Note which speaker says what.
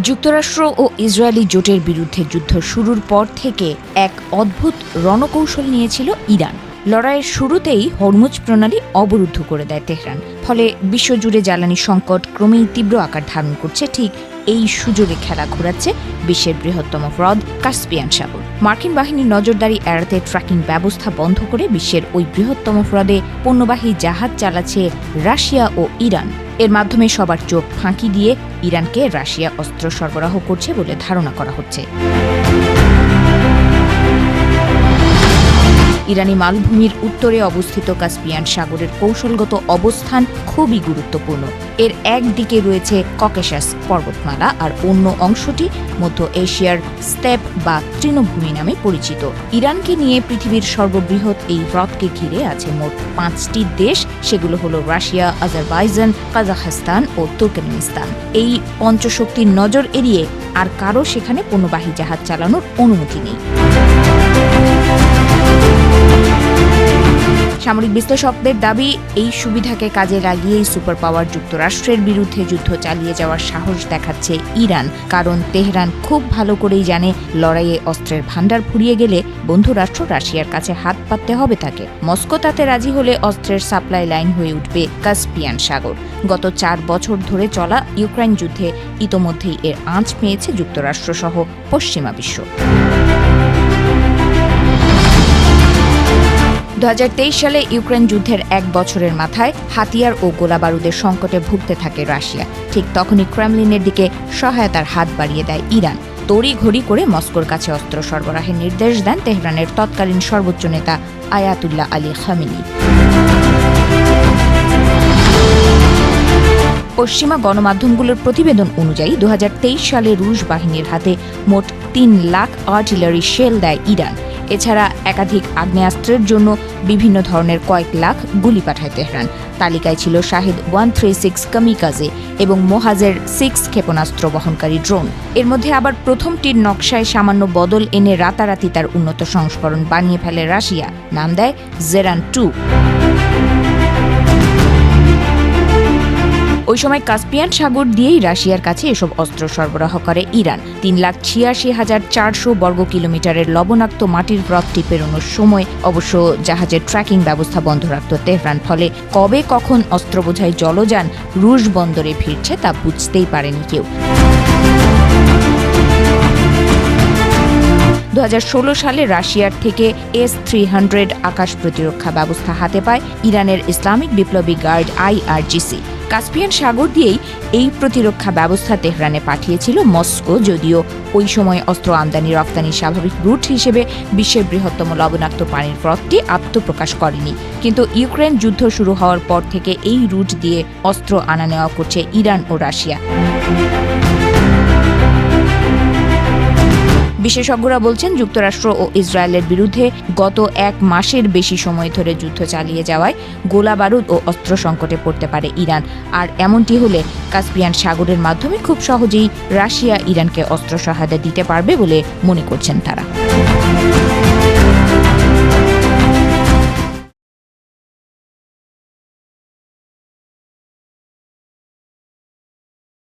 Speaker 1: যুক্তরাষ্ট্র ও ইসরায়েলি জোটের বিরুদ্ধে যুদ্ধ শুরুর পর থেকে এক অদ্ভুত রণকৌশল নিয়েছিল ইরান। লড়াইয়ের শুরুতেই হরমুজ প্রণালী অবরুদ্ধ করে দেয় তেহরান। ফলে বিশ্বজুড়ে জ্বালানি সংকট ক্রমেই তীব্র আকার ধারণ করছে। ঠিক এই সুযোগে খেলা ঘোরাচ্ছে বিশ্বের বৃহত্তম হ্রদ কাস্পিয়ান সাগর। মার্কিন বাহিনীর নজরদারি এড়াতে ট্র্যাকিং ব্যবস্থা বন্ধ করে বিশ্বের ওই বৃহত্তম হ্রদে পণ্যবাহী জাহাজ চালাচ্ছে রাশিয়া ও ইরান। এর মাধ্যমে সবার চোখ ফাঁকি দিয়ে ইরানকে রাশিয়া অস্ত্র সরবরাহ করছে বলে ধারণা করা হচ্ছে। ইরানি মালভূমির উত্তরে অবস্থিত কাস্পিয়ান সাগরের কৌশলগত অবস্থান খুবই গুরুত্বপূর্ণ। এর একদিকে রয়েছে ককেশাস পর্বতমালা, আর অন্য অংশটি মধ্য এশিয়ার স্টেপ বা তৃণভূমি নামে পরিচিত। ইরানকে নিয়ে পৃথিবীর সর্ববৃহৎ এই হ্রদকে ঘিরে আছে মোট 5টি দেশ। সেগুলো হলো রাশিয়া, আজারবাইজান, কাজাখস্তান ও তুর্কমেনিস্তান। এই পঞ্চশক্তির নজর এড়িয়ে আর কারো সেখানে পণ্যবাহী জাহাজ চালানোর অনুমতি নেই। সামরিক বিশ্লেষকদের দাবি, এই সুবিধাকে কাজে লাগিয়েই সুপার পাওয়ার যুক্তরাষ্ট্রের বিরুদ্ধে যুদ্ধ চালিয়ে যাওয়ার সাহস দেখাচ্ছে ইরান। কারণ তেহরান খুব ভালো করেই জানে, লড়াইয়ে অস্ত্রের ভান্ডার ফুরিয়ে গেলে বন্ধু রাষ্ট্র রাশিয়ার কাছে হাত পাততে হবে তাকে। মস্কো তাতে রাজি হলে অস্ত্রের সাপ্লাই লাইন হয়ে উঠবে কাস্পিয়ান সাগর। গত 4 বছর ধরে চলা ইউক্রেন যুদ্ধে ইতোমধ্যেই এর আঁচ পেয়েছে যুক্তরাষ্ট্র সহ পশ্চিমা বিশ্ব। 2023 সালে ইউক্রেন যুদ্ধের 1 বছরের মাথায় হাতিয়ার ও গোলাবারুদের সংকটে ভুগতে থাকে রাশিয়া। ঠিক তখনই ক্রেমলিনের দিকে সহায়তার হাত বাড়িয়ে দেয় ইরান। তড়িঘড়ি করে মস্কোর কাছে অস্ত্র সরবরাহের নির্দেশ দেন তেহরানের তৎকালীন সর্বোচ্চ নেতা আয়াতুল্লাহ আলী খামেনি। পশ্চিমা গণমাধ্যমগুলোর প্রতিবেদন অনুযায়ী 2023 সালে রুশ বাহিনীর হাতে মোট 3 লাখ আর্টিলারি শেল দেয় ইরান। এছাড়া একাধিক আগ্নেয়াস্ত্রের জন্য বিভিন্ন ধরনের কয়েক লাখ গুলি পাঠায় তেহরান। তালিকায় ছিল শাহিদ 136 কামিকাজে এবং মোহাজের 6 ক্ষেপণাস্ত্র বহনকারী ড্রোন। এর মধ্যে আবার প্রথমটির নকশায় সামান্য বদল এনে রাতারাতি তার উন্নত সংস্করণ বানিয়ে ফেলে রাশিয়া। নাম দেয় জেরান 2। ওই সময় কাস্পিয়ান সাগর দিয়েই রাশিয়ার কাছে এসব অস্ত্র সরবরাহ করে ইরান। 3,86,400 বর্গ কিলোমিটারের লবণাক্ত মাটির হ্রদটি পেরোনোর সময় অবশ্য জাহাজের ট্র্যাকিং ব্যবস্থা বন্ধ রাখত তেহরান। ফলে কবে কখন অস্ত্রবোঝাই জলযান রুশ বন্দরে ফিরছে তা বুঝতেই পারেনি কেউ। 2016 সালে রাশিয়ার থেকে S-300 আকাশ প্রতিরক্ষা ব্যবস্থা হাতে পায় ইরানের ইসলামিক বিপ্লবী গার্ড IRGC। কাস্পিয়ান সাগর দিয়েই এই প্রতিরক্ষা ব্যবস্থা তেহরানে পাঠিয়েছিল মস্কো, যদিও ওই সময় অস্ত্র আমদানি রপ্তানির স্বাভাবিক রুট হিসেবে বিশ্বের বৃহত্তম লবণাক্ত পানির হ্রদটি আত্মপ্রকাশ করেনি। কিন্তু ইউক্রেন যুদ্ধ শুরু হওয়ার পর থেকে এই রুট দিয়ে অস্ত্র আনা নেওয়া করছে ইরান ও রাশিয়া। বিশেষজ্ঞরা বলছেন, যুক্তরাষ্ট্র ও ইসরায়েলের বিরুদ্ধে গত 1 মাসের বেশি সময় ধরে যুদ্ধ চালিয়ে যাওয়ায় গোলাবারুদ ও অস্ত্র সংকটে পড়তে পারে ইরান। আর এমনটি হলে কাস্পিয়ান সাগরের মাধ্যমে খুব সহজেই রাশিয়া ইরানকে অস্ত্র সহায়তা দিতে পারবে বলে মনে করছেন তারা।